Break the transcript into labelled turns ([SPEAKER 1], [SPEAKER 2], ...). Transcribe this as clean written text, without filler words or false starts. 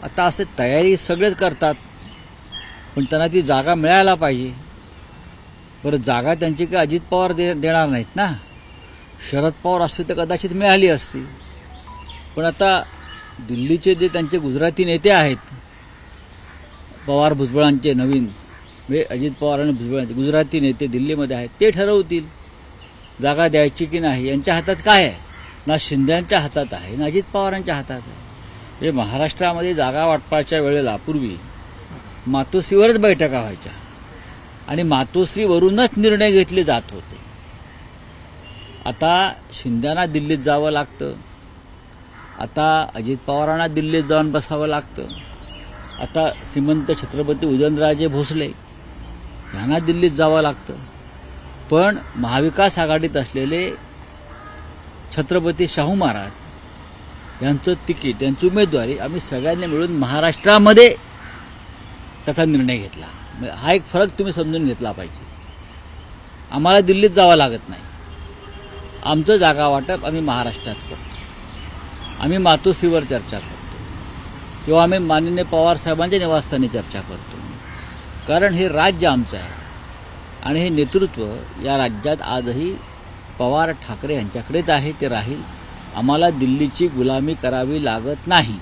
[SPEAKER 1] आता असे तयारी सगळेच करतात, पण त्यांना ती जागा मिळायला पाहिजे. बरं, जागा त्यांची काही अजित पवार देणार नाहीत ना. शरद पवार असते तर कदाचित मिळाली असती. पण आता दिल्लीचे जे त्यांचे गुजराती नेते आहेत, पवार भुजबळांचे नवीन, म्हणजे अजित पवार आणि भुजबळांचे गुजराती नेते दिल्लीमध्ये आहेत, ते ठरवतील जागा द्यायची की नाही. यांच्या हातात काय आहे? ना शिंदेच्या हातात आहे ना अजित पवारांच्या हातात आहे. म्हणजे महाराष्ट्रामध्ये जागा वाटपाच्या वेळेला पूर्वी मातोश्रीवरच बैठका व्हायच्या आणि मातोश्रीवरूनच निर्णय घेतले जात होते. आता शिंदेना दिल्लीत जावं लागतं, आता अजित पवारांना दिल्लीत जाऊन बसावं लागतं, आता श्रीमंत छत्रपती उदयनराजे भोसले यांना दिल्लीत जावं लागतं. पण महाविकास आघाडीत असलेले छत्रपती शाहू महाराज यांचं तिकीट, यांची उमेदवारी आम्ही सगळ्यांनी मिळून महाराष्ट्रामध्ये त्याचा निर्णय घेतला. हा एक फरक तुम्ही समजून घेतला पाहिजे. आम्हाला दिल्लीत जावं लागत नाही. आमचं जागा वाटप आम्ही महाराष्ट्रात करतो. आम्ही मातोश्रीवर चर्चा करतो किंवा आम्ही माननीय पवार साहेबांच्या निवासस्थानी चर्चा करतो. कारण हे राज्य आमचं आहे आणि हे नेतृत्व या राज्यात आजही पवार ठाकरे यांच्याकडेच आहे, ते राहील. आम्हाला दिल्लीची गुलामी करावी लागत नाही.